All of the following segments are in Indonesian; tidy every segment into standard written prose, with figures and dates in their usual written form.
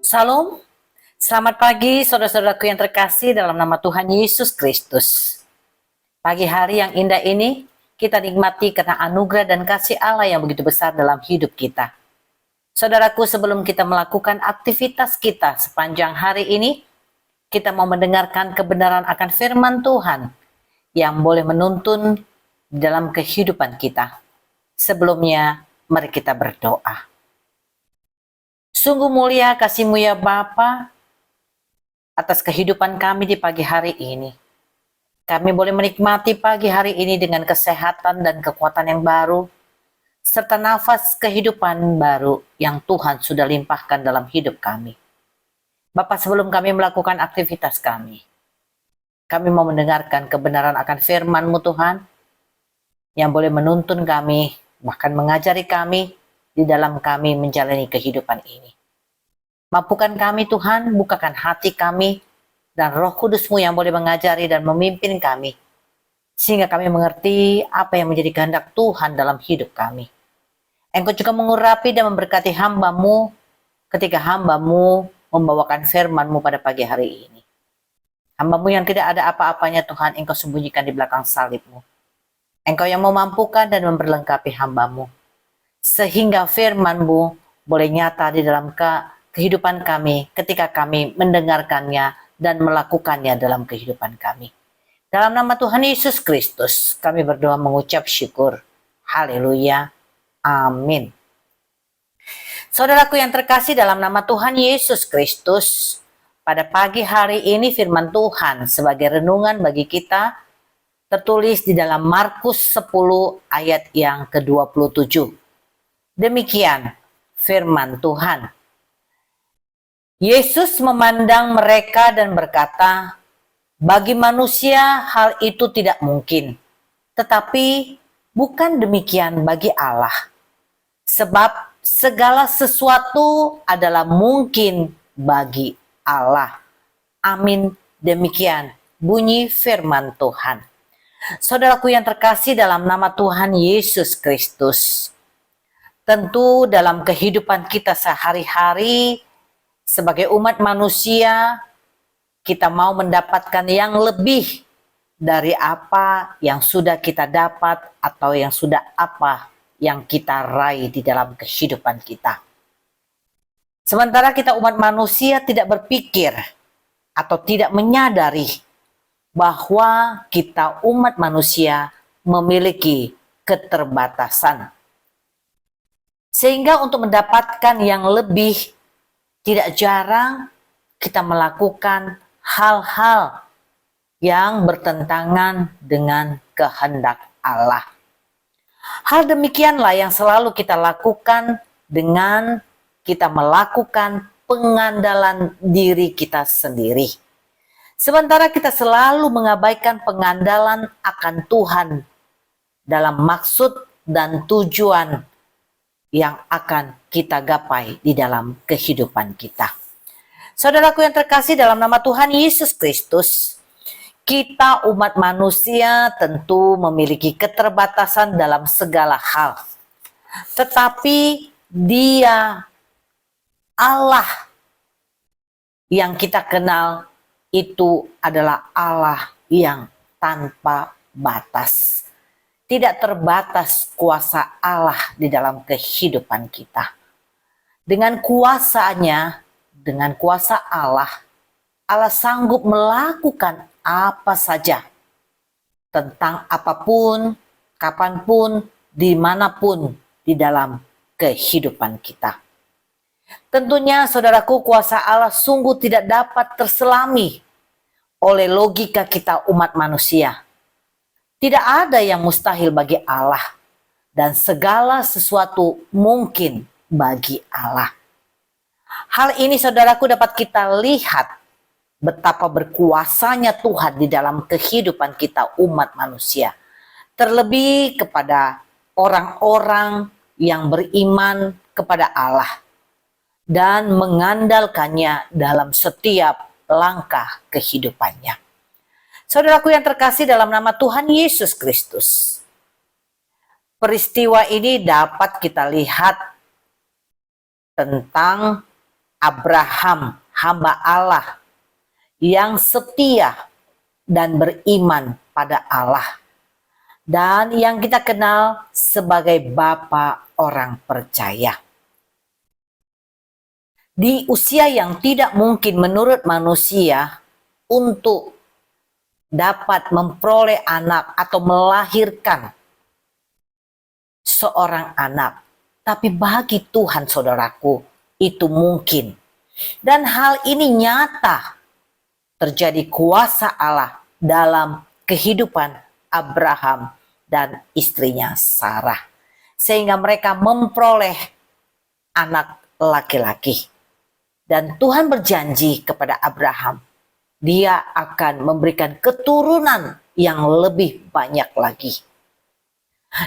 Salam, selamat pagi saudara-saudaraku yang terkasih dalam nama Tuhan Yesus Kristus. Pagi hari yang indah ini kita nikmati karena anugerah dan kasih Allah yang begitu besar dalam hidup kita. Saudaraku, sebelum kita melakukan aktivitas kita sepanjang hari ini, kita mau mendengarkan kebenaran akan firman Tuhan yang boleh menuntun dalam kehidupan kita. Sebelumnya, mari kita berdoa. Sungguh mulia kasih-Mu ya Bapa atas kehidupan kami di pagi hari ini. Kami boleh menikmati pagi hari ini dengan kesehatan dan kekuatan yang baru, serta nafas kehidupan baru yang Tuhan sudah limpahkan dalam hidup kami. Bapa, sebelum kami melakukan aktivitas kami mau mendengarkan kebenaran akan firman-Mu Tuhan, yang boleh menuntun kami, bahkan mengajari kami, di dalam kami menjalani kehidupan ini. Mampukan kami Tuhan, bukakan hati kami, dan Roh Kudus-Mu yang boleh mengajari dan memimpin kami, sehingga kami mengerti apa yang menjadi kehendak Tuhan dalam hidup kami. Engkau juga mengurapi dan memberkati hamba-Mu, ketika hamba-Mu membawakan firman-Mu pada pagi hari ini. Hamba-Mu yang tidak ada apa-apanya Tuhan, Engkau sembunyikan di belakang salib-Mu. Engkau yang memampukan dan memperlengkapi hamba-Mu, sehingga firman-Mu boleh nyata di dalam kehidupan kami ketika kami mendengarkannya dan melakukannya dalam kehidupan kami. Dalam nama Tuhan Yesus Kristus kami berdoa mengucap syukur. Haleluya. Amin. Saudaraku yang terkasih dalam nama Tuhan Yesus Kristus, pada pagi hari ini firman Tuhan sebagai renungan bagi kita tertulis di dalam Markus 10 ayat yang ke-27. Demikian firman Tuhan. Yesus memandang mereka dan berkata, bagi manusia hal itu tidak mungkin, tetapi bukan demikian bagi Allah. Sebab segala sesuatu adalah mungkin bagi Allah. Amin. Demikian bunyi firman Tuhan. Saudaraku yang terkasih dalam nama Tuhan Yesus Kristus, tentu dalam kehidupan kita sehari-hari sebagai umat manusia, kita mau mendapatkan yang lebih dari apa yang sudah kita dapat atau yang sudah apa yang kita raih di dalam kehidupan kita. Sementara kita umat manusia tidak berpikir atau tidak menyadari bahwa kita umat manusia memiliki keterbatasan. Sehingga untuk mendapatkan yang lebih, tidak jarang kita melakukan hal-hal yang bertentangan dengan kehendak Allah. Hal demikianlah yang selalu kita lakukan dengan kita melakukan pengandalan diri kita sendiri. Sementara kita selalu mengabaikan pengandalan akan Tuhan dalam maksud dan tujuan yang akan kita gapai di dalam kehidupan kita. Saudaraku yang terkasih, dalam nama Tuhan Yesus Kristus, kita umat manusia tentu memiliki keterbatasan dalam segala hal. Tetapi Dia, Allah yang kita kenal, itu adalah Allah yang tanpa batas. Tidak terbatas kuasa Allah di dalam kehidupan kita. Dengan kuasanya, dengan kuasa Allah, Allah sanggup melakukan apa saja, tentang apapun, kapanpun, dimanapun di dalam kehidupan kita. Tentunya saudaraku, kuasa Allah sungguh tidak dapat terselami oleh logika kita umat manusia. Tidak ada yang mustahil bagi Allah, dan segala sesuatu mungkin bagi Allah. Hal ini saudaraku dapat kita lihat betapa berkuasanya Tuhan di dalam kehidupan kita umat manusia. Terlebih kepada orang-orang yang beriman kepada Allah dan mengandalkannya dalam setiap langkah kehidupannya. Saudaraku yang terkasih dalam nama Tuhan Yesus Kristus, peristiwa ini dapat kita lihat tentang Abraham, hamba Allah, yang setia dan beriman pada Allah, dan yang kita kenal sebagai Bapa orang percaya. Di usia yang tidak mungkin menurut manusia untuk dapat memperoleh anak atau melahirkan seorang anak, tapi bagi Tuhan saudaraku itu mungkin, dan hal ini nyata terjadi kuasa Allah dalam kehidupan Abraham dan istrinya Sarah, sehingga mereka memperoleh anak laki-laki. Dan Tuhan berjanji kepada Abraham, Dia akan memberikan keturunan yang lebih banyak lagi.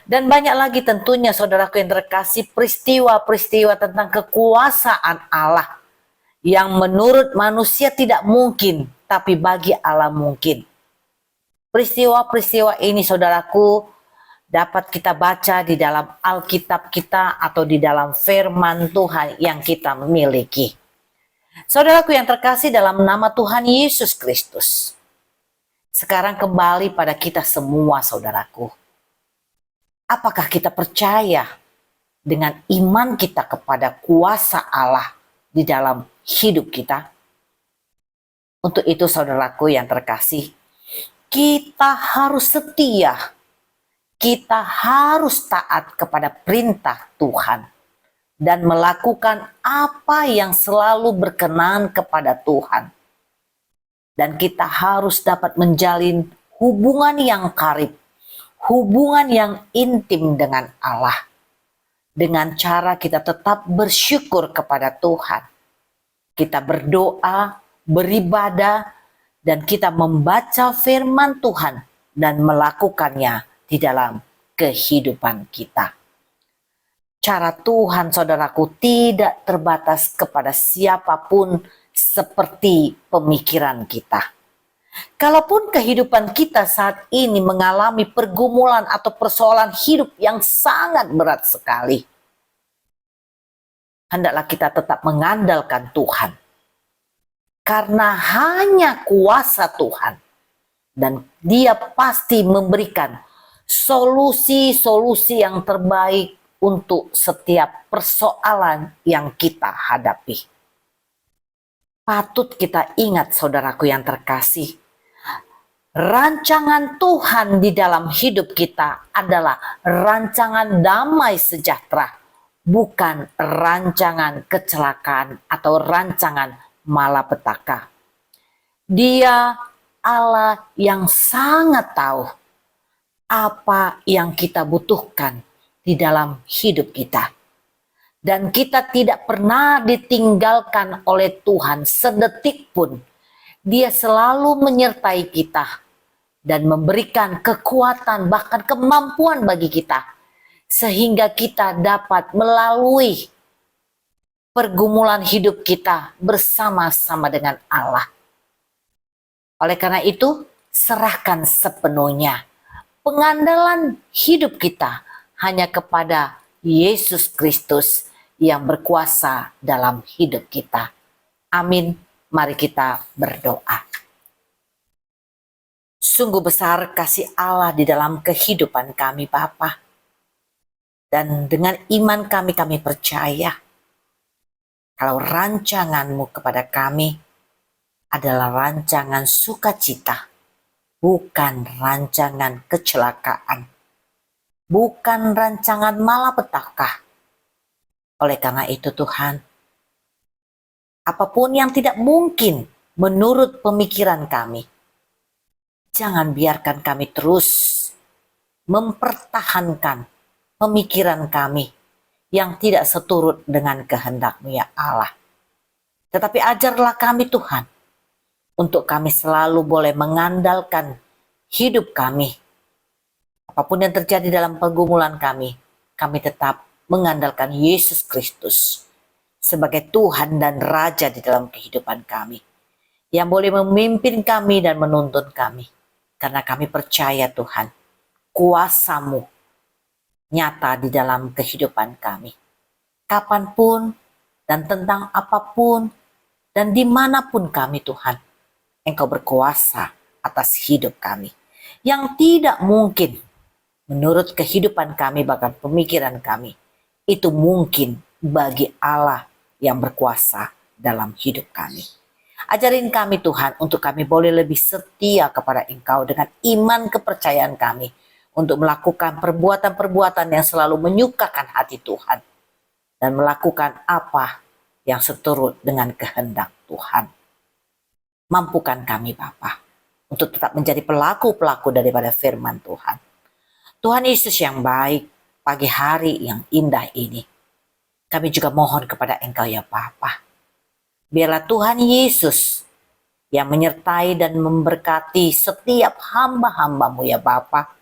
Dan banyak lagi tentunya saudaraku yang terkasih, peristiwa-peristiwa tentang kekuasaan Allah yang menurut manusia tidak mungkin, tapi bagi Allah mungkin. Peristiwa-peristiwa ini saudaraku dapat kita baca di dalam Alkitab kita atau di dalam firman Tuhan yang kita miliki. Saudaraku yang terkasih dalam nama Tuhan Yesus Kristus, sekarang kembali pada kita semua saudaraku. Apakah kita percaya dengan iman kita kepada kuasa Allah di dalam hidup kita? Untuk itu saudaraku yang terkasih, kita harus setia, kita harus taat kepada perintah Tuhan dan melakukan apa yang selalu berkenan kepada Tuhan. Dan kita harus dapat menjalin hubungan yang karib, hubungan yang intim dengan Allah, dengan cara kita tetap bersyukur kepada Tuhan. Kita berdoa, beribadah, dan kita membaca firman Tuhan dan melakukannya di dalam kehidupan kita. Cara Tuhan saudaraku tidak terbatas kepada siapapun seperti pemikiran kita. Kalaupun kehidupan kita saat ini mengalami pergumulan atau persoalan hidup yang sangat berat sekali, hendaklah kita tetap mengandalkan Tuhan. Karena hanya kuasa Tuhan, dan Dia pasti memberikan solusi-solusi yang terbaik untuk setiap persoalan yang kita hadapi. Patut kita ingat saudaraku yang terkasih, rancangan Tuhan di dalam hidup kita adalah rancangan damai sejahtera, bukan rancangan kecelakaan atau rancangan malapetaka. Dia Allah yang sangat tahu apa yang kita butuhkan di dalam hidup kita. Dan kita tidak pernah ditinggalkan oleh Tuhan sedetik pun. Dia selalu menyertai kita dan memberikan kekuatan bahkan kemampuan bagi kita. Sehingga kita dapat melalui pergumulan hidup kita bersama-sama dengan Allah. Oleh karena itu, serahkan sepenuhnya pengandalan hidup kita hanya kepada Yesus Kristus yang berkuasa dalam hidup kita. Amin. Mari kita berdoa. Sungguh besar kasih Allah di dalam kehidupan kami, Bapa. Dan dengan iman kami percaya kalau rancangan-Mu kepada kami adalah rancangan sukacita, bukan rancangan kecelakaan, bukan rancangan malapetaka. Oleh karena itu Tuhan, apapun yang tidak mungkin menurut pemikiran kami, jangan biarkan kami terus mempertahankan pemikiran kami yang tidak seturut dengan kehendak-Mu ya Allah. Tetapi ajarlah kami Tuhan, untuk kami selalu boleh mengandalkan hidup kami. Apapun yang terjadi dalam pergumulan kami tetap mengandalkan Yesus Kristus sebagai Tuhan dan Raja di dalam kehidupan kami, yang boleh memimpin kami dan menuntun kami. Karena kami percaya Tuhan, kuasa-Mu nyata di dalam kehidupan kami. Kapanpun dan tentang apapun dan dimanapun kami Tuhan, Engkau berkuasa atas hidup kami. Yang tidak mungkin menurut kehidupan kami bahkan pemikiran kami, itu mungkin bagi Allah yang berkuasa dalam hidup kami. Ajarin kami Tuhan untuk kami boleh lebih setia kepada Engkau dengan iman kepercayaan kami untuk melakukan perbuatan-perbuatan yang selalu menyukakan hati Tuhan dan melakukan apa yang seturut dengan kehendak Tuhan. Mampukan kami Bapa untuk tetap menjadi pelaku-pelaku daripada firman Tuhan. Tuhan Yesus yang baik, pagi hari yang indah ini, kami juga mohon kepada Engkau ya Bapa. Biarlah Tuhan Yesus yang menyertai dan memberkati setiap hamba-hamba-Mu ya Bapa,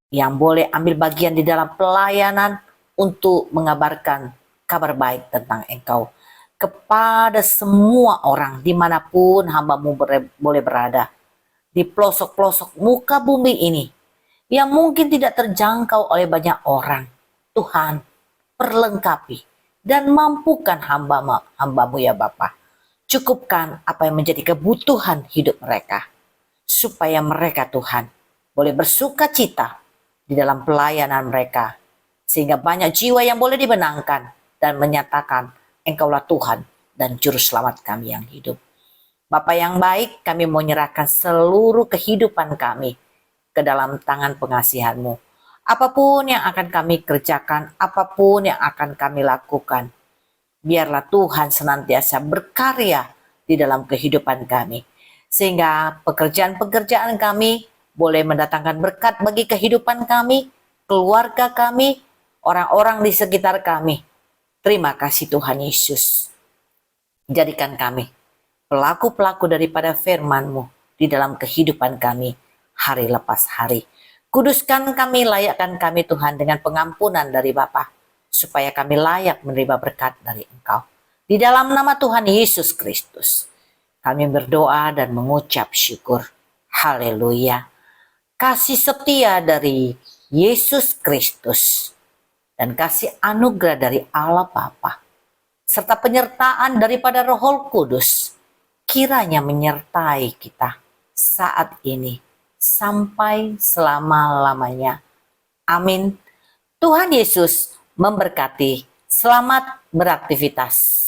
yang boleh ambil bagian di dalam pelayanan untuk mengabarkan kabar baik tentang Engkau kepada semua orang dimanapun hamba-Mu boleh berada, di pelosok-pelosok muka bumi ini yang mungkin tidak terjangkau oleh banyak orang. Tuhan, perlengkapi dan mampukan hamba-Mu ya Bapa. Cukupkan apa yang menjadi kebutuhan hidup mereka, supaya mereka Tuhan boleh bersuka cita di dalam pelayanan mereka, sehingga banyak jiwa yang boleh dimenangkan dan menyatakan Engkaulah Tuhan dan Juru Selamat kami yang hidup. Bapa yang baik, kami mau menyerahkan seluruh kehidupan kami ke dalam tangan pengasihan-Mu. Apapun yang akan kami kerjakan, apapun yang akan kami lakukan, biarlah Tuhan senantiasa berkarya di dalam kehidupan kami, sehingga pekerjaan-pekerjaan kami boleh mendatangkan berkat bagi kehidupan kami, keluarga kami, orang-orang di sekitar kami. Terima kasih Tuhan Yesus. Jadikan kami pelaku-pelaku daripada firman-Mu di dalam kehidupan kami hari lepas hari. Kuduskan kami, layakkan kami Tuhan dengan pengampunan dari Bapa, supaya kami layak menerima berkat dari Engkau. Di dalam nama Tuhan Yesus Kristus, kami berdoa dan mengucap syukur. Haleluya. Kasih setia dari Yesus Kristus dan kasih anugerah dari Allah Bapa serta penyertaan daripada Roh Kudus kiranya menyertai kita saat ini sampai selama-lamanya. Amin. Tuhan Yesus memberkati. Selamat beraktivitas.